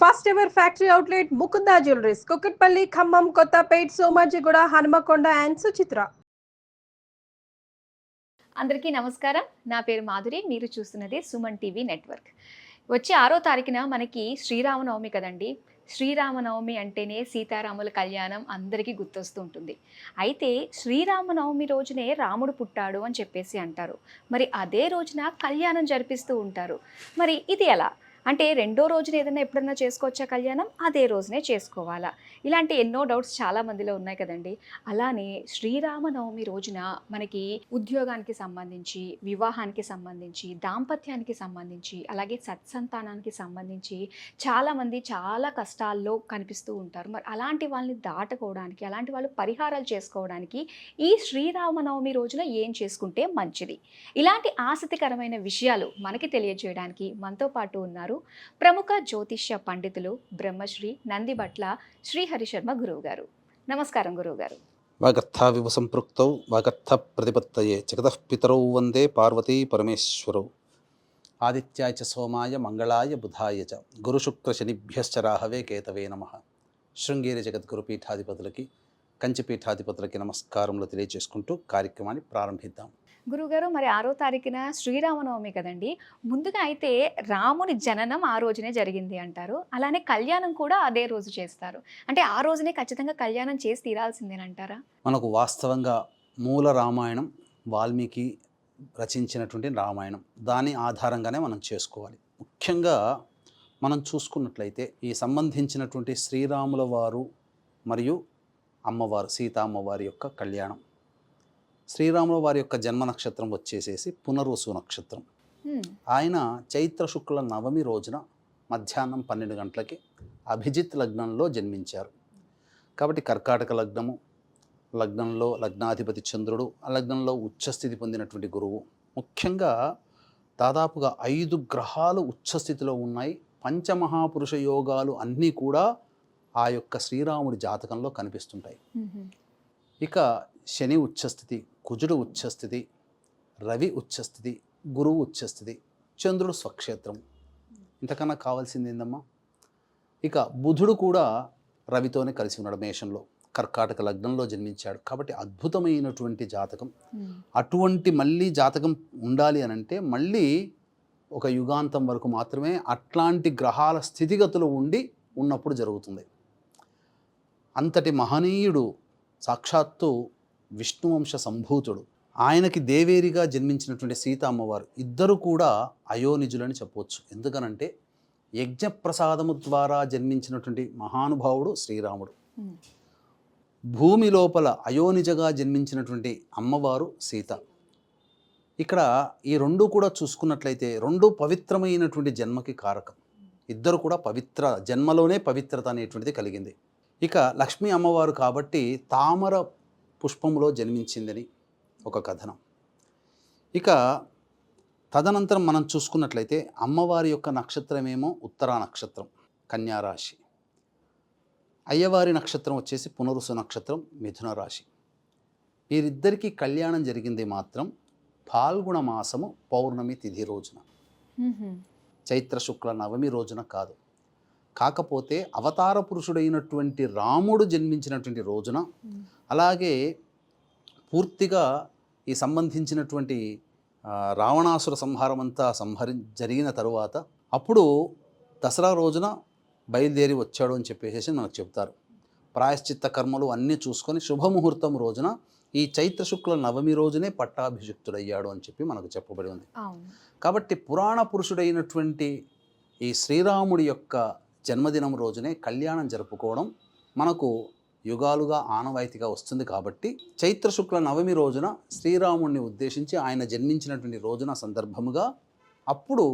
First ever factory outlet Mukunda jewelleries Kukatpally, Khammam, Kothapet, Somajiguda, Hanamkonda and Suchitra. అందరికీ నమస్కారం. నా పేరు మాధురి. మీరు చూస్తున్నది సుమన్ టీవీ నెట్వర్క్. వచ్చే 6వ తారీఖున మనకి శ్రీరామనవమి కదండి. శ్రీరామనవమి అంటేనే సీతారాముల కళ్యాణం అందరికీ గుర్తొస్తూ ఉంటుంది. అయితే శ్రీరామనవమి రోజునే రాముడు పుట్టాడు అని చెప్పేసి అంటారు. మరి అదే రోజున కళ్యాణం జరిపిస్తూ ఉంటారు. మరి ఇది ఎలా? అంటే రెండో రోజున ఏదైనా ఎప్పుడన్నా చేసుకోవచ్చా కళ్యాణం? అదే రోజునే చేసుకోవాలా? ఇలాంటి ఎన్నో డౌట్స్ చాలా మందిలో ఉన్నాయి కదండి. అలానే శ్రీరామనవమి రోజున మనకి ఉద్యోగానికి సంబంధించి, వివాహానికి సంబంధించి, దాంపత్యానికి సంబంధించి, అలాగే సత్సంతానానికి సంబంధించి చాలామంది చాలా కష్టాల్లో కనిపిస్తూ ఉంటారు. మరి అలాంటి వాళ్ళని దాటుకోవడానికి, అలాంటి వాళ్ళు పరిహారాలు చేసుకోవడానికి ఈ శ్రీరామనవమి రోజున ఏం చేసుకుంటే మంచిది? ఇలాంటి ఆసక్తికరమైన విషయాలు మనకి తెలియజేయడానికి మనతో పాటు ఉన్నారు ప్రముఖ జ్యోతిష్య పండితులు బ్రహ్మశ్రీ నందిబట్ల శ్రీహరి శర్మ గురువు గారు. నమస్కారం గురువు గారు. వాగర్థావివ సంపృక్తౌ వాగర్థ ప్రతిపత్తయే జగతః పితరౌ వందే పార్వతీ పరమేశ్వరౌ. ఆదిత్యాయ చ సోమాయ మంగళాయ బుధాయ చ గురుశుక్ర శనిభ్యశ్చ రాహవే కేతవే నమః. శృంగేరి జగద్గురు పీఠాధిపతులకి, కంచి పీఠాధిపతులకి నమస్కారములు తెలియజేసుకుంటూ కార్యక్రమాన్ని ప్రారంభిద్దాం. గురువుగారు, మరి 6వ తారీఖున శ్రీరామనవమి కదండి. ముందుగా అయితే రాముని జననం ఆ రోజునే జరిగింది అంటారు. అలానే కళ్యాణం కూడా అదే రోజు చేస్తారు. అంటే ఆ రోజునే ఖచ్చితంగా కళ్యాణం చేసి తీరాల్సిందేనంటారా? మనకు వాస్తవంగా మూల రామాయణం వాల్మీకి రచించినటువంటి రామాయణం, దాని ఆధారంగానే మనం చేసుకోవాలి. ముఖ్యంగా మనం చూసుకున్నట్లయితే ఈ సంబంధించినటువంటి శ్రీరాముల వారు మరియు అమ్మవారు సీతా అమ్మవారి యొక్క కళ్యాణం, శ్రీరాముల వారి యొక్క జన్మ నక్షత్రం వచ్చేసేసి పునర్వసు నక్షత్రం. ఆయన చైత్ర శుక్ల నవమి రోజున మధ్యాహ్నం 12 గంటలకి అభిజిత్ లగ్నంలో జన్మించారు. కాబట్టి కర్కాటక లగ్నము, లగ్నంలో లగ్నాధిపతి చంద్రుడు, ఆ లగ్నంలో ఉచ్చస్థితి పొందినటువంటి గురువు. ముఖ్యంగా దాదాపుగా 5 గ్రహాలు ఉచ్చస్థితిలో ఉన్నాయి. పంచమహాపురుష యోగాలు అన్నీ కూడా ఆ యొక్క శ్రీరాముడి జాతకంలో కనిపిస్తుంటాయి. ఇక శని ఉచ్చస్థితి, కుజుడు ఉచ్చస్థితి, రవి ఉచ్చస్థితి, గురువు ఉచ్చస్థితి, చంద్రుడు స్వక్షేత్రం. ఇంతకన్నా కావాల్సింది ఏందమ్మా? ఇక బుధుడు కూడా రవితోనే కలిసి ఉన్నాడు మేషంలో, కర్కాటక లగ్నంలో జన్మించాడు. కాబట్టి అద్భుతమైనటువంటి జాతకం. అటువంటి మళ్ళీ జాతకం ఉండాలి అని అంటే మళ్ళీ ఒక యుగాంతం వరకు మాత్రమే అట్లాంటి గ్రహాల స్థితిగతులు ఉన్నప్పుడు జరుగుతుంది. అంతటి మహనీయుడు సాక్షాత్తు విష్ణువంశ సంభూతుడు. ఆయనకి దేవేరిగా జన్మించినటువంటి సీతా అమ్మవారు ఇద్దరు కూడా అయోనిజులని చెప్పవచ్చు. ఎందుకనంటే యజ్ఞప్రసాదము ద్వారా జన్మించినటువంటి మహానుభావుడు శ్రీరాముడు. భూమి లోపల అయోనిజగా జన్మించినటువంటి అమ్మవారు సీత. ఇక్కడ ఈ రెండు కూడా చూసుకున్నట్లయితే రెండు పవిత్రమైనటువంటి జన్మకి కారకం. ఇద్దరు కూడా పవిత్ర జన్మలోనే పవిత్రత అనేటువంటిది కలిగింది. ఇక లక్ష్మీ అమ్మవారు కాబట్టి తామర పుష్పములో జన్మించిందని ఒక కథనం. ఇక తదనంతరం మనం చూసుకున్నట్లయితే అమ్మవారి యొక్క నక్షత్రమేమో ఉత్తరా నక్షత్రం, కన్యారాశి. అయ్యవారి నక్షత్రం వచ్చేసి పునరుసు నక్షత్రం, మిథున రాశి. వీరిద్దరికీ కళ్యాణం జరిగింది మాత్రం ఫాల్గుణ మాసము పౌర్ణమి తిథి రోజున, చైత్ర శుక్ల నవమి రోజున కాదు. కాకపోతే అవతార పురుషుడైనటువంటి రాముడు జన్మించినటువంటి రోజున, అలాగే పూర్తిగా ఈ సంబంధించినటువంటి రావణాసుర సంహారం అంతా జరిగిన తరువాత అప్పుడు దసరా రోజున బయలుదేరి వచ్చాడు అని చెప్పేసి మనకు చెప్తారు. ప్రాయశ్చిత్త కర్మలు అన్నీ చూసుకొని శుభముహూర్తం రోజున ఈ చైత్ర శుక్ల నవమి రోజునే పట్టాభిషిక్తుడయ్యాడు అని చెప్పి మనకు చెప్పబడి ఉంది. కాబట్టి పురాణ పురుషుడైనటువంటి ఈ శ్రీరాముడి యొక్క జన్మదినం రోజునే కళ్యాణం జరుపుకోవడం మనకు యుగాలుగా ఆనవాయితీగా వస్తుంది. కాబట్టి చైత్ర శుక్ల నవమి రోజున శ్రీరాముడిని ఉద్దేశించి ఆయన జన్మించినటువంటి రోజున సందర్భముగా అప్పుడు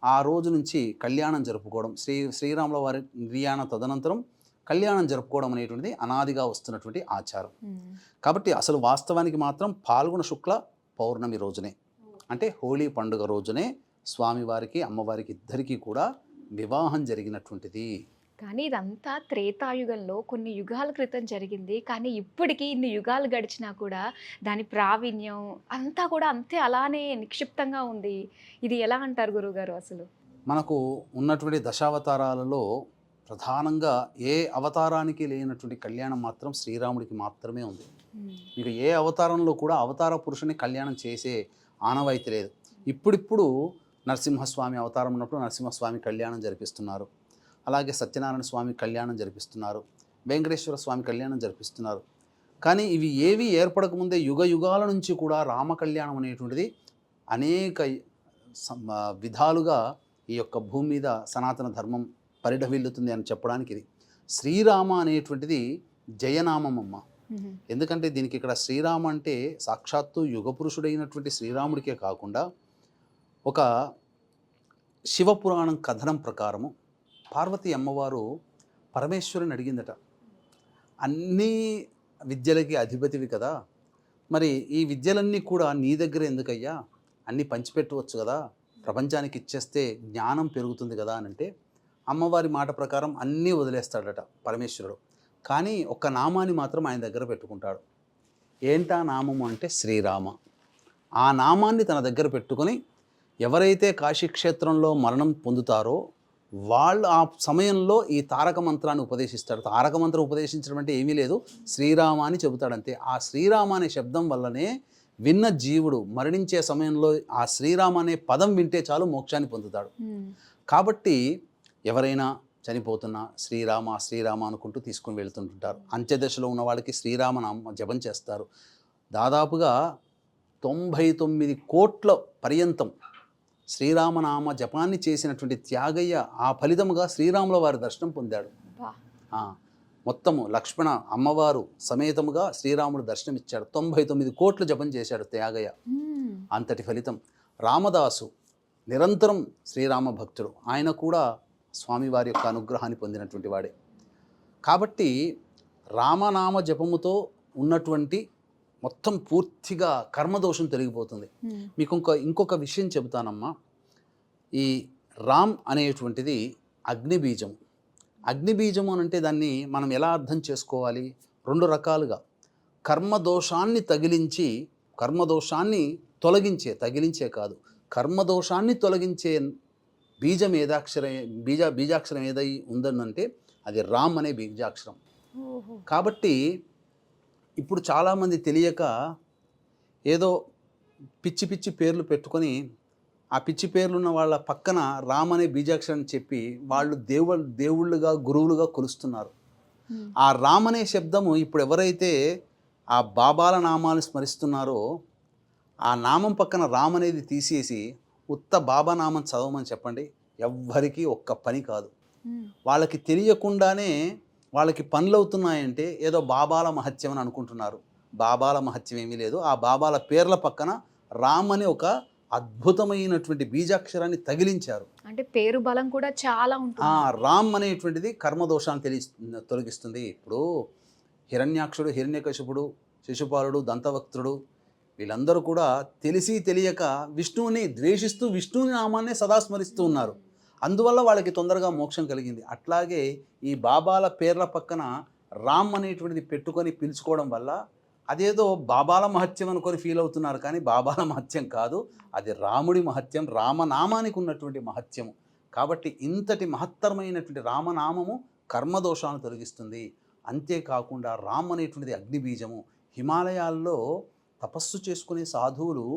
ఆ రోజు నుంచి కళ్యాణం జరుపుకోవడం, శ్రీరాముల వారి నిర్యాణ తదనంతరం కళ్యాణం జరుపుకోవడం అనేటువంటిది అనాదిగా వస్తున్నటువంటి ఆచారం. కాబట్టి అసలు వాస్తవానికి మాత్రం ఫాల్గుణ శుక్ల పౌర్ణమి రోజునే, అంటే హోళీ పండుగ రోజునే స్వామివారికి అమ్మవారికి ఇద్దరికీ కూడా వివాహం జరిగినటువంటిది. కానీ ఇదంతా త్రేతాయుగంలో కొన్ని యుగాల క్రితం జరిగింది. కానీ ఇప్పటికీ ఇన్ని యుగాలు గడిచినా కూడా దాని ప్రావీణ్యం అంతా కూడా అంతే అలానే నిక్షిప్తంగా ఉంది. ఇది ఎలా అంటారు గురువుగారు? అసలు మనకు ఉన్నటువంటి దశావతారాలలో ప్రధానంగా ఏ అవతారానికి లేనటువంటి కళ్యాణం మాత్రం శ్రీరాముడికి మాత్రమే ఉంది. మీకు ఏ అవతారంలో కూడా అవతార పురుషుని కళ్యాణం చేసే ఆనవాయితీ లేదు. ఇప్పుడిప్పుడు నరసింహస్వామి అవతారం ఉన్నప్పుడు నరసింహస్వామి కళ్యాణం జరిపిస్తున్నారు, అలాగే సత్యనారాయణ స్వామి కళ్యాణం జరిపిస్తున్నారు, వెంకటేశ్వర స్వామి కళ్యాణం జరిపిస్తున్నారు. కానీ ఇవి ఏవి ఏర్పడకముందే యుగ యుగాల నుంచి కూడా రామ కళ్యాణం అనేటువంటిది అనేక విధాలుగా ఈ యొక్క భూమి మీద సనాతన ధర్మం పరిఢవిల్లుతుంది అని చెప్పడానికి ఇది. శ్రీరామ అనేటువంటిది జయనామమ్మ. ఎందుకంటే దీనికి ఇక్కడ శ్రీరామ అంటే సాక్షాత్తు యుగపురుషుడైనటువంటి శ్రీరాముడికే కాకుండా ఒక శివపురాణం కథనం ప్రకారము పార్వతీ అమ్మవారు పరమేశ్వరుని అడిగిందట, అన్నీ విద్యలకి అధిపతివి కదా, మరి ఈ విద్యలన్నీ కూడా నీ దగ్గర ఎందుకయ్యా, అన్నీ పంచిపెట్టవచ్చు కదా, ప్రపంచానికి ఇచ్చేస్తే జ్ఞానం పెరుగుతుంది కదా అని అంటే అమ్మవారి మాట ప్రకారం అన్నీ వదిలేస్తాడట పరమేశ్వరుడు. కానీ ఒక్క నామాన్ని మాత్రం ఆయన దగ్గర పెట్టుకుంటాడు. ఏంటా నామము అంటే శ్రీరామ. ఆ నామాన్ని తన దగ్గర పెట్టుకొని ఎవరైతే కాశీక్షేత్రంలో మరణం పొందుతారో వాళ్ళు ఆ సమయంలో ఈ తారక మంత్రాన్ని ఉపదేశిస్తాడు. తారక మంత్రం ఉపదేశించడం అంటే ఏమీ లేదు, శ్రీరామ అని చెబుతాడంతే. ఆ శ్రీరామ అనే శబ్దం వల్లనే విన్న జీవుడు మరణించే సమయంలో ఆ శ్రీరామ అనే పదం వింటే చాలు మోక్షాన్ని పొందుతాడు. కాబట్టి ఎవరైనా చనిపోతున్నా శ్రీరామ శ్రీరామ అనుకుంటూ తీసుకుని వెళ్తుంటుంటారు. అంత్యదశలో ఉన్న వాళ్ళకి శ్రీరామనామ జపం చేస్తారు. దాదాపుగా 99 కోట్ల పర్యంతం శ్రీరామనామ జపాన్ని చేసినటువంటి త్యాగయ్య ఆ ఫలితముగా శ్రీరాముల వారి దర్శనం పొందాడు. మొత్తము లక్ష్మణ అమ్మవారు సమేతముగా శ్రీరాముడు దర్శనం ఇచ్చాడు. 99 కోట్లు జపం చేశాడు త్యాగయ్య. అంతటి ఫలితం. రామదాసు నిరంతరం శ్రీరామ భక్తుడు, ఆయన కూడా స్వామివారి యొక్క అనుగ్రహాన్ని పొందినటువంటి వాడే. కాబట్టి రామనామ జపముతో ఉన్నటువంటి మొత్తం పూర్తిగా కర్మదోషం తొలగిపోతుంది. మీకు ఇంకొక విషయం చెబుతానమ్మా. ఈ రామ్ అనేటువంటిది అగ్నిబీజం. అగ్నిబీజము అని అంటే దాన్ని మనం ఎలా అర్థం చేసుకోవాలి? 2 రకాలుగా. కర్మదోషాన్ని తగిలించే కాదు, కర్మదోషాన్ని తొలగించే బీజం బీజాక్షరం ఏదై ఉందనంటే అది రామ్ అనే బీజాక్షరం. కాబట్టి ఇప్పుడు చాలామంది తెలియక ఏదో పిచ్చి పిచ్చి పేర్లు పెట్టుకొని ఆ పిచ్చి పేర్లున్న వాళ్ళ పక్కన రామ్ అనే బీజాక్షరం చెప్పి వాళ్ళు దేవుళ్ళుగా గురువులుగా కొలుస్తున్నారు. ఆ రామ్ అనే శబ్దము ఇప్పుడు ఎవరైతే ఆ బాబాల నామాలు స్మరిస్తున్నారో ఆ నామం పక్కన రామ్ అనేది తీసేసి ఉత్త బాబా నామం చదవమని చెప్పండి, ఎవ్వరికీ ఒక్క పని కాదు. వాళ్ళకి తెలియకుండానే వాళ్ళకి పనులు అవుతున్నాయంటే ఏదో బాబాల మహత్యం అని అనుకుంటున్నారు. బాబాల మహత్యం ఏమీ లేదు. ఆ బాబాల పేర్ల పక్కన రామ్ అని ఒక అద్భుతమైనటువంటి బీజాక్షరాన్ని తగిలించారు. అంటే పేరు బలం కూడా చాలా ఉంటుంది. రామ్ అనేటువంటిది కర్మదోషాన్ని తొలగిస్తుంది. ఇప్పుడు హిరణ్యాక్షుడు, హిరణ్యకశిపుడు, శిశుపాలుడు, దంతవక్త్రుడు వీళ్ళందరూ కూడా తెలిసి తెలియక విష్ణువుని ద్వేషిస్తూ విష్ణువుని నామాన్నే సదా స్మరిస్తూ ఉన్నారు. అందువల్ల వాళ్ళకి తొందరగా మోక్షం కలిగింది. అట్లాగే ఈ బాబాల పేర్ల పక్కన రామ్ అనేటువంటిది పెట్టుకొని పిలుచుకోవడం వల్ల అదేదో బాబాల మహత్యం అనుకొని ఫీల్ అవుతున్నారు. కానీ బాబాల మహత్యం కాదు, అది రాముడి మహత్యం, రామనామానికి ఉన్నటువంటి మహత్యము. కాబట్టి ఇంతటి మహత్తరమైనటువంటి రామనామము కర్మదోషాలను తొలగిస్తుంది. అంతేకాకుండా రామ్ అనేటువంటిది అగ్నిబీజము. హిమాలయాల్లో తపస్సు చేసుకునే సాధువులు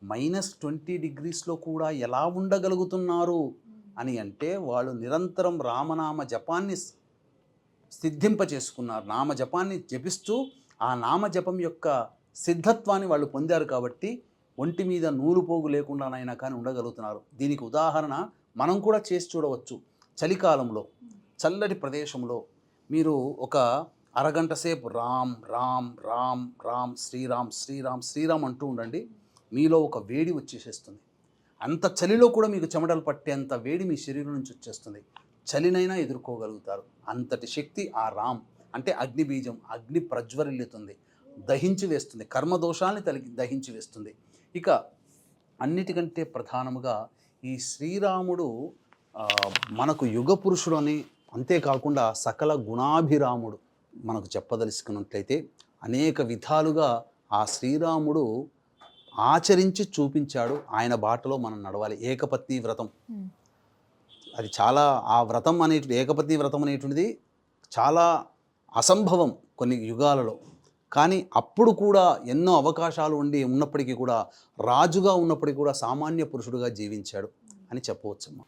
-20 డిగ్రీస్లో కూడా ఎలా ఉండగలుగుతున్నారు అని అంటే వాళ్ళు నిరంతరం రామనామ జపాన్ని సిద్ధింపచేసుకున్నారు. నామజపాన్ని జపిస్తూ ఆ నామజపం యొక్క సిద్ధత్వాన్ని వాళ్ళు పొందారు. కాబట్టి ఒంటి మీద నూలు పోగు లేకుండానైనా కానీ ఉండగలుగుతున్నారు. దీనికి ఉదాహరణ మనం కూడా చేసి చూడవచ్చు. చలికాలంలో చల్లటి ప్రదేశంలో మీరు ఒక అరగంట సేపు రామ్ రామ్ రామ్ రామ్ శ్రీరామ్ శ్రీరామ్ శ్రీరామ్ అంటూ ఉండండి. మీలో ఒక వేడి వచ్చేసేస్తుంది. అంత చలిలో కూడా మీకు చెమటలు పట్టేంత వేడి మీ శరీరం నుంచి వచ్చేస్తుంది. చలినైనా ఎదుర్కోగలుగుతారు. అంతటి శక్తి ఆ రామ్ అంటే అగ్నిబీజం. అగ్ని ప్రజ్వరిల్లుతుంది, దహించి వేస్తుంది, కర్మదోషాన్ని దహించి వేస్తుంది. ఇక అన్నిటికంటే ప్రధానముగా ఈ శ్రీరాముడు మనకు యుగ పురుషుడు అని, అంతేకాకుండా సకల గుణాభిరాముడు మనకు చెప్పదలుచుకున్నట్లయితే అనేక విధాలుగా ఆ శ్రీరాముడు ఆచరించి చూపించాడు. ఆయన బాటలో మనం నడవాలి. ఏకపత్ని వ్రతం అది చాలా ఆ వ్రతం అనేటువంటి ఏకపత్ని వ్రతం అనేటువంటిది చాలా అసంభవం కొన్ని యుగాలలో. కానీ అప్పుడు కూడా ఎన్నో అవకాశాలు ఉన్నప్పటికీ కూడా రాజుగా ఉన్నప్పటికీ కూడా సామాన్య పురుషుడుగా జీవించాడు అని చెప్పవచ్చమ్మా.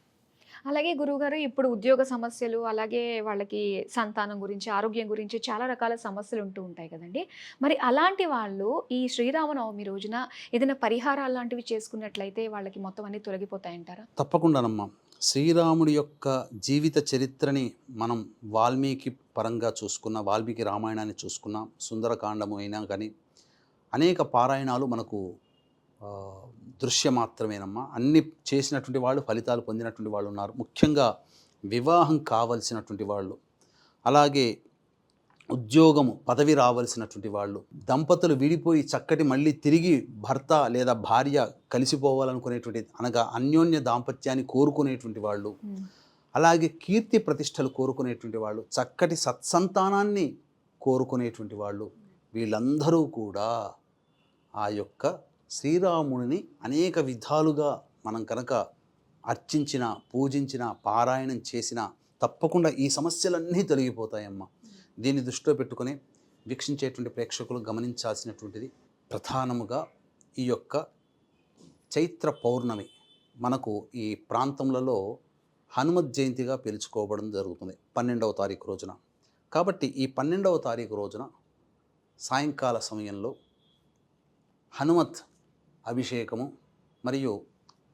అలాగే గురువుగారు ఇప్పుడు ఉద్యోగ సమస్యలు, అలాగే వాళ్ళకి సంతానం గురించి, ఆరోగ్యం గురించి చాలా రకాల సమస్యలు ఉంటూ ఉంటాయి కదండి. మరి అలాంటి వాళ్ళు ఈ శ్రీరామనవమి రోజున ఏదైనా పరిహారాలు లాంటివి చేసుకున్నట్లయితే వాళ్ళకి మొత్తం అన్నీ తొలగిపోతాయంటారా? తప్పకుండానమ్మా. శ్రీరాముడి యొక్క జీవిత చరిత్రని మనం వాల్మీకి పరంగా చూసుకున్న, వాల్మీకి రామాయణాన్ని చూసుకున్న, సుందరకాండము అయినా కానీ అనేక పారాయణాలు మనకు దృశ్యమాత్రమేనమ్మా. అన్ని చేసినటువంటి వాళ్ళు ఫలితాలు పొందినటువంటి వాళ్ళు ఉన్నారు. ముఖ్యంగా వివాహం కావలసినటువంటి వాళ్ళు, అలాగే ఉద్యోగము పదవి రావాల్సినటువంటి వాళ్ళు, దంపతులు విడిపోయి చక్కటి మళ్ళీ తిరిగి భర్త లేదా భార్య కలిసిపోవాలనుకునేటువంటి, అనగా అన్యోన్య దాంపత్యాన్ని కోరుకునేటువంటి వాళ్ళు, అలాగే కీర్తి ప్రతిష్టలు కోరుకునేటువంటి వాళ్ళు, చక్కటి సత్సంతానాన్ని కోరుకునేటువంటి వాళ్ళు, వీళ్ళందరూ కూడా ఆ యొక్క శ్రీరాముడిని అనేక విధాలుగా మనం కనుక అర్చించిన, పూజించిన, పారాయణం చేసిన తప్పకుండా ఈ సమస్యలన్నీ తొలగిపోతాయమ్మా. దీన్ని దృష్టిలో పెట్టుకొని వీక్షించేటువంటి ప్రేక్షకులు గమనించాల్సినటువంటిది ప్రధానముగా ఈ యొక్క చైత్ర పౌర్ణమి మనకు ఈ ప్రాంతములలో హనుమత్ జయంతిగా పిలుచుకోవడం జరుగుతుంది 12వ తారీఖు రోజున. కాబట్టి ఈ 12వ తారీఖు రోజున సాయంకాల సమయంలో హనుమత్ అభిషేకము మరియు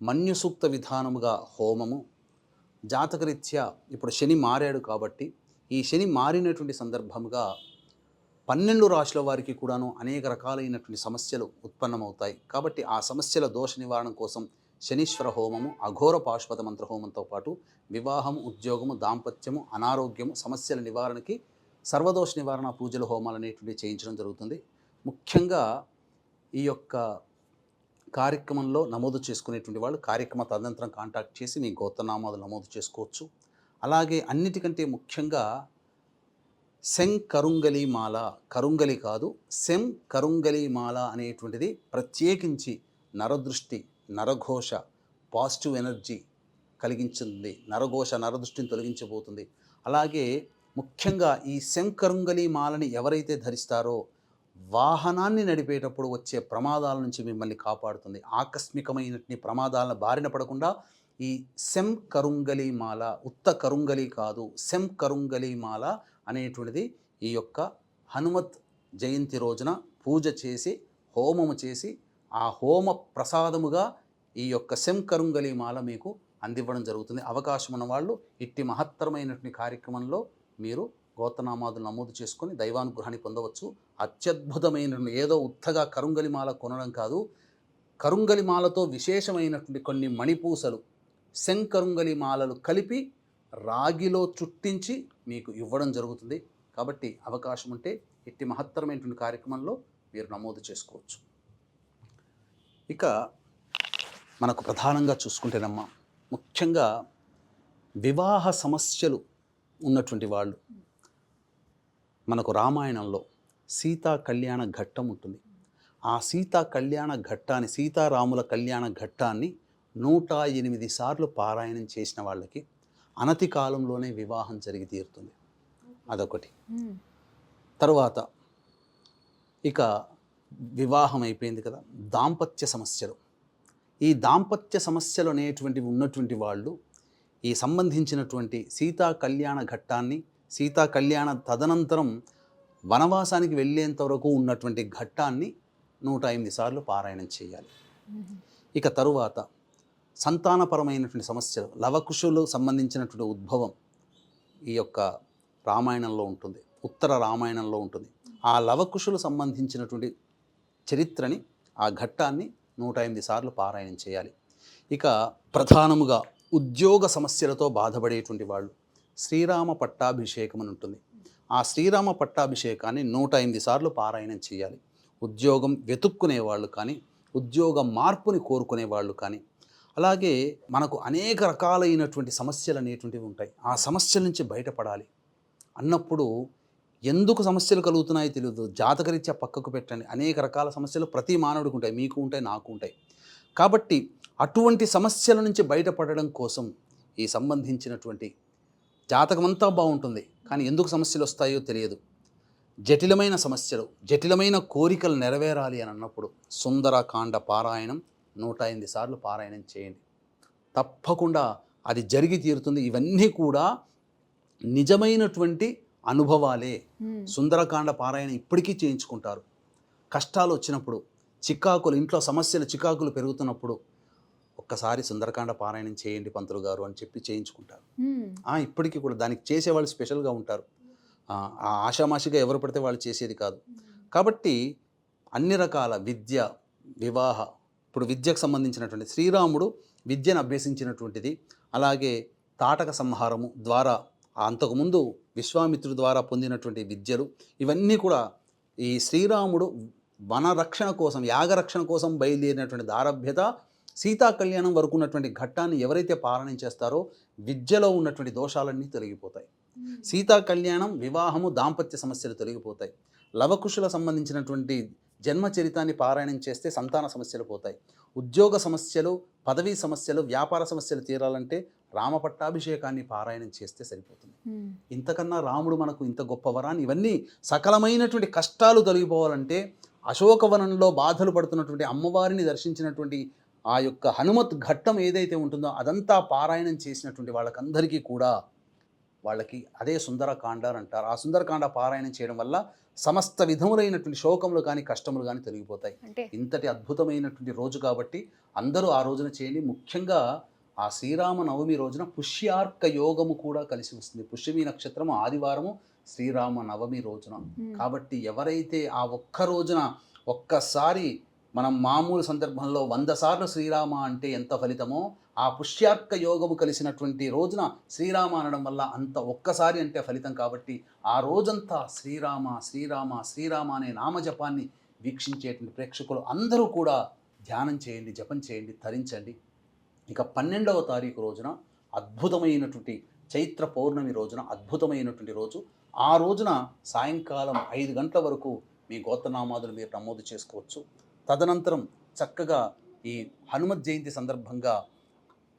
మన్యుసూక్త విధానముగా హోమము, జాతకరీత్యా ఇప్పుడు శని మారాడు కాబట్టి ఈ శని మారినటువంటి సందర్భముగా 12 రాశుల వారికి కూడాను అనేక రకాలైనటువంటి సమస్యలు ఉత్పన్నమవుతాయి. కాబట్టి ఆ సమస్యల దోష నివారణ కోసం శనీశ్వర హోమము, అఘోర పాశుపత మంత్ర హోమంతో పాటు వివాహము, ఉద్యోగము, దాంపత్యము, అనారోగ్యము, సమస్యల నివారణకి సర్వదోష నివారణ పూజల హోమాలు అనేటువంటివి చేయించడం జరుగుతుంది. ముఖ్యంగా ఈ యొక్క కార్యక్రమంలో నమోదు చేసుకునేటువంటి వాళ్ళు కార్యక్రమ తదనంతరం కాంటాక్ట్ చేసి మీ గోత్రనామాలు నమోదు చేసుకోవచ్చు. అలాగే అన్నిటికంటే ముఖ్యంగా కరుంగలి మాల, కరుంగలి కాదు కరుంగలి మాల అనేటువంటిది ప్రత్యేకించి నరదృష్టి, నరఘోష, పాజిటివ్ ఎనర్జీ కలిగించింది. నరదృష్టిని తొలగించబోతుంది. అలాగే ముఖ్యంగా ఈ కరుంగలి మాలని ఎవరైతే ధరిస్తారో వాహనాన్ని నడిపేటప్పుడు వచ్చే ప్రమాదాల నుంచి మిమ్మల్ని కాపాడుతుంది. ఆకస్మికమైన ప్రమాదాల బారిన పడకుండా ఈ కరుంగలి మాల, ఉత్త కరుంగలి కాదు, కరుంగలి మాల అనేటువంటిది ఈ యొక్క హనుమత్ జయంతి రోజున పూజ చేసి, హోమము చేసి, ఆ హోమ ప్రసాదముగా ఈ యొక్క కరుంగలి మాల మీకు అందివ్వడం జరుగుతుంది. అవకాశం ఉన్న వాళ్ళు ఇట్టి మహత్తరమైనటువంటి కార్యక్రమంలో మీరు గోత్రనామాదులు నమోదు చేసుకొని దైవానుగ్రహాన్ని పొందవచ్చు. అత్యద్భుతమైన, ఏదో ఉత్తగా కరుంగలిమాల కొనడం కాదు, కరుంగలిమాలతో విశేషమైనటువంటి కొన్ని మణిపూసలు, కరుంగలిమాలలు కలిపి రాగిలో చుట్టించి మీకు ఇవ్వడం జరుగుతుంది. కాబట్టి అవకాశం ఉంటే ఇట్టి మహత్తరమైనటువంటి కార్యక్రమంలో మీరు నమోదు చేసుకోవచ్చు. ఇక మనకు ప్రధానంగా చూసుకుంటేనమ్మా, ముఖ్యంగా వివాహ సమస్యలు ఉన్నటువంటి వాళ్ళు, మనకు రామాయణంలో సీతా కళ్యాణ ఘట్టం ఉంటుంది. ఆ సీతా కళ్యాణ ఘట్టాన్ని, సీతారాముల కళ్యాణ ఘట్టాన్ని 108 సార్లు పారాయణం చేసిన వాళ్ళకి అనతి కాలంలోనే వివాహం జరిగి తీరుతుంది. అదొకటి. తరువాత ఇక వివాహం అయిపోయింది కదా, దాంపత్య సమస్యలు. ఈ దాంపత్య సమస్యలు అనేటువంటివి ఉన్నటువంటి వాళ్ళు ఈ సంబంధించినటువంటి సీతా కళ్యాణ ఘట్టాన్ని, సీతా కళ్యాణ తదనంతరం వనవాసానికి వెళ్ళేంత వరకు ఉన్నటువంటి ఘట్టాన్ని 108 సార్లు పారాయణం చేయాలి. ఇక తరువాత సంతానపరమైనటువంటి సమస్యలు, లవకుశులు సంబంధించినటువంటి ఉద్భవం ఈ యొక్క రామాయణంలో ఉంటుంది, ఉత్తర రామాయణంలో ఉంటుంది. ఆ లవకుశులు సంబంధించినటువంటి చరిత్రని, ఆ ఘట్టాన్ని 108 సార్లు పారాయణం చేయాలి. ఇక ప్రధానముగా ఉద్యోగ సమస్యలతో బాధపడేటువంటి వాళ్ళు శ్రీరామ పట్టాభిషేకం అని ఉంటుంది. ఆ శ్రీరామ పట్టాభిషేకాన్ని 108 సార్లు పారాయణం చేయాలి. ఉద్యోగం వెతుక్కునే వాళ్ళు కానీ, ఉద్యోగ మార్పుని కోరుకునే వాళ్ళు కానీ, అలాగే మనకు అనేక రకాలైనటువంటి సమస్యలు అనేటువంటివి ఉంటాయి. ఆ సమస్యల నుంచి బయటపడాలి అన్నప్పుడు ఎందుకు సమస్యలు కలుగుతున్నాయో తెలియదు, జాతకరీత్యా పక్కకు పెట్టండి. అనేక రకాల సమస్యలు ప్రతి మానవుడికి ఉంటాయి, మీకు ఉంటాయి, నాకు ఉంటాయి. కాబట్టి అటువంటి సమస్యల నుంచి బయటపడడం కోసం ఈ సంబంధించినటువంటి జాతకమంతా బాగుంటుంది, కానీ ఎందుకు సమస్యలు వస్తాయో తెలియదు. జటిలమైన సమస్యలు, జటిలమైన కోరికలు నెరవేరాలి అని అన్నప్పుడు సుందరకాండ పారాయణం 108 సార్లు పారాయణం చేయండి. తప్పకుండా అది జరిగి తీరుతుంది. ఇవన్నీ కూడా నిజమైనటువంటి అనుభవాలే. సుందరకాండ పారాయణం ఇప్పటికీ చేయించుకుంటారు. కష్టాలు వచ్చినప్పుడు, చికాకులు, ఇంట్లో సమస్యలు చికాకులు పెరుగుతున్నప్పుడు ఒక్కసారి సుందరకాండ పారాయణం చేయండి పంతులు గారు అని చెప్పి చేయించుకుంటారు. ఇప్పటికీ కూడా దానికి చేసేవాళ్ళు స్పెషల్గా ఉంటారు. ఆషామాషిగా ఎవరు పడితే వాళ్ళు చేసేది కాదు. కాబట్టి అన్ని రకాల విద్య, వివాహ, ఇప్పుడు విద్యకు సంబంధించినటువంటి శ్రీరాముడు విద్యను అభ్యసించినటువంటిది, అలాగే తాటక సంహారము ద్వారా అంతకుముందు విశ్వామిత్రుడి ద్వారా పొందినటువంటి విద్యలు, ఇవన్నీ కూడా ఈ శ్రీరాముడు వనరక్షణ కోసం, యాగరక్షణ కోసం బయలుదేరినటువంటి దారభ్యత, సీతా కళ్యాణం వరకు ఉన్నటువంటి ఘట్టాన్ని ఎవరైతే పాలన చేస్తారో విద్యలో ఉన్నటువంటి దోషాలన్నీ తొలగిపోతాయి. సీతా కళ్యాణం, వివాహము, దాంపత్య సమస్యలు తొలగిపోతాయి. లవకుశుల సంబంధించినటువంటి జన్మ చరితాన్ని పారాయణం చేస్తే సంతాన సమస్యలు పోతాయి. ఉద్యోగ సమస్యలు, పదవీ సమస్యలు, వ్యాపార సమస్యలు తీరాలంటే రామ పట్టాభిషేకాన్ని పారాయణం చేస్తే సరిపోతుంది. ఇంతకన్నా రాముడు మనకు ఇంత గొప్ప వరాన్ని, ఇవన్నీ సకలమైనటువంటి కష్టాలు తొలగిపోవాలంటే అశోకవనంలో బాధలు పడుతున్నటువంటి అమ్మవారిని దర్శించినటువంటి ఆ యొక్క హనుమత్ ఘట్టం ఏదైతే ఉంటుందో అదంతా పారాయణం చేసినటువంటి వాళ్ళకందరికీ కూడా వాళ్ళకి అదే సుందరకాండ అని అంటారు. ఆ సుందరకాండ పారాయణం చేయడం వల్ల సమస్త విధములైనటువంటి శోకములు కానీ కష్టములు కానీ తొలగిపోతాయి. ఇంతటి అద్భుతమైనటువంటి రోజు కాబట్టి అందరూ ఆ రోజున చేయండి. ముఖ్యంగా ఆ శ్రీరామ నవమి రోజున పుష్యార్క యోగము కూడా కలిసి వస్తుంది. పుష్యమి నక్షత్రము ఆదివారము, శ్రీరామ నవమి రోజున. కాబట్టి ఎవరైతే ఆ ఒక్క రోజున ఒక్కసారి, మనం మామూలు సందర్భంలో 100 సార్లు శ్రీరామ అంటే ఎంత ఫలితమో, ఆ పుష్యార్క యోగము కలిసినటువంటి రోజున శ్రీరామ అనడం వల్ల అంత ఒక్కసారి అంటే ఫలితం. కాబట్టి ఆ రోజంతా శ్రీరామ శ్రీరామ శ్రీరామ అనే నామజపాన్ని వీక్షించేటువంటి ప్రేక్షకులు అందరూ కూడా ధ్యానం చేయండి, జపం చేయండి, తరించండి. ఇక 12వ తారీఖు రోజున అద్భుతమైనటువంటి చైత్ర పౌర్ణమి రోజున అద్భుతమైనటువంటి రోజు. ఆ రోజున సాయంకాలం 5 గంటల వరకు మీ గోత్రనామాదులు మీరు నమోదు చేసుకోవచ్చు. తదనంతరం చక్కగా ఈ హనుమత్ జయంతి సందర్భంగా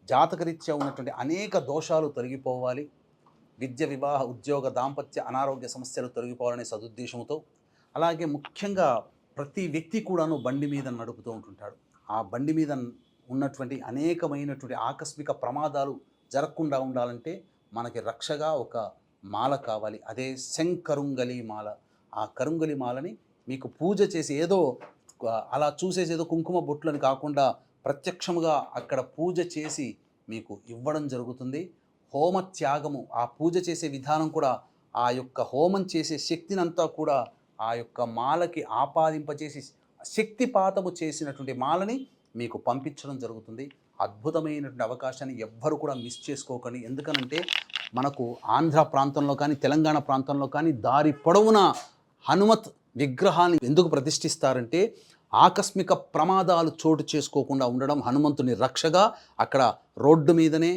జాతకరీత్యా ఉన్నటువంటి అనేక దోషాలు తొలగిపోవాలి, విద్య, వివాహ, ఉద్యోగ, దాంపత్య, అనారోగ్య సమస్యలు తొలగిపోవాలనే సదుద్దేశంతో, అలాగే ముఖ్యంగా ప్రతి వ్యక్తి కూడాను బండి మీద నడుపుతూ ఉంటుంటాడు. ఆ బండి మీద ఉన్నటువంటి అనేకమైనటువంటి ఆకస్మిక ప్రమాదాలు జరగకుండా ఉండాలంటే మనకి రక్షగా ఒక మాల కావాలి. అదే శంకరుంగలి మాల. ఆ కరుంగలి మాలని మీకు పూజ చేసి, ఏదో అలా చూసేసి ఏదో కుంకుమ బొట్లని కాకుండా ప్రత్యక్షముగా అక్కడ పూజ చేసి మీకు ఇవ్వడం జరుగుతుంది. హోమ త్యాగము, ఆ పూజ చేసే విధానం కూడా, ఆ యొక్క హోమం చేసే శక్తినంతా కూడా ఆ యొక్క మాలకి ఆపాదింపచేసి శక్తిపాతము చేసినటువంటి మాలని మీకు పంపించడం జరుగుతుంది. అద్భుతమైనటువంటి అవకాశాన్ని ఎవ్వరు కూడా మిస్ చేసుకోకండి. ఎందుకనంటే మనకు ఆంధ్ర ప్రాంతంలో కానీ తెలంగాణ ప్రాంతంలో కానీ దారి పొడవున హనుమత్ విగ్రహాన్ని ఎందుకు ప్రతిష్ఠిస్తారంటే ఆకస్మిక ప్రమాదాలు చోటు చేసుకోకుండా ఉండడం, హనుమంతుని రక్షగా అక్కడ రోడ్డు మీదనే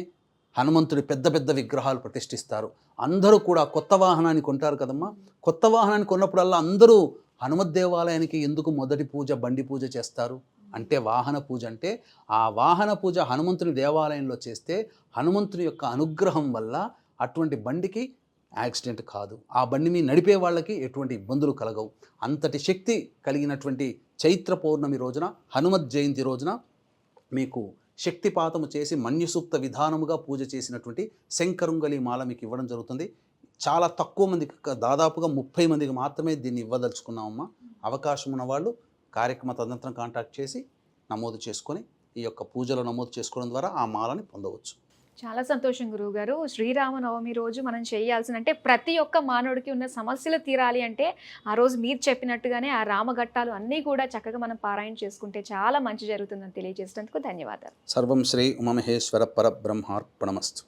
హనుమంతుడి పెద్ద పెద్ద విగ్రహాలు ప్రతిష్ఠిస్తారు. అందరూ కూడా కొత్త వాహనాన్ని కొంటారు కదమ్మా. కొత్త వాహనాన్ని కొన్నప్పుడల్లా అందరూ హనుమత్ దేవాలయానికి ఎందుకు మొదటి పూజ బండి పూజ చేస్తారు అంటే వాహన పూజ. అంటే ఆ వాహన పూజ హనుమంతుని దేవాలయంలో చేస్తే హనుమంతుని యొక్క అనుగ్రహం వల్ల అటువంటి బండికి యాక్సిడెంట్ కాదు, ఆ బండి మీద నడిపే వాళ్ళకి ఎటువంటి ఇబ్బందులు కలగవు. అంతటి శక్తి కలిగినటువంటి చైత్ర పౌర్ణమి రోజున, హనుమత్ జయంతి రోజున మీకు శక్తిపాతము చేసి మన్యుసూక్త విధానముగా పూజ చేసినటువంటి శంకరుంగలి మాల మీకు ఇవ్వడం జరుగుతుంది. చాలా తక్కువ మందికి, దాదాపుగా 30 మందికి మాత్రమే దీన్ని ఇవ్వదలుచుకున్నామమ్మా. అవకాశం ఉన్న వాళ్ళు కార్యక్రమ తదనంతరం కాంటాక్ట్ చేసి నమోదు చేసుకొని ఈ యొక్క పూజలో నమోదు చేసుకోవడం ద్వారా ఆ మాలని పొందవచ్చు. చాలా సంతోషం గురువుగారు. శ్రీరామనవమి రోజు మనం చేయాల్సిన, అంటే ప్రతి ఒక్క మానవుడికి ఉన్న సమస్యలు తీరాలి అంటే ఆ రోజు మీరు చెప్పినట్టుగానే ఆ రామఘట్టాలు అన్నీ కూడా చక్కగా మనం పారాయణ చేసుకుంటే చాలా మంచి జరుగుతుందని తెలియజేసినందుకు ధన్యవాదాలు. సర్వం శ్రీ ఉమామహేశ్వర పరబ్రహ్మార్పణమస్తు.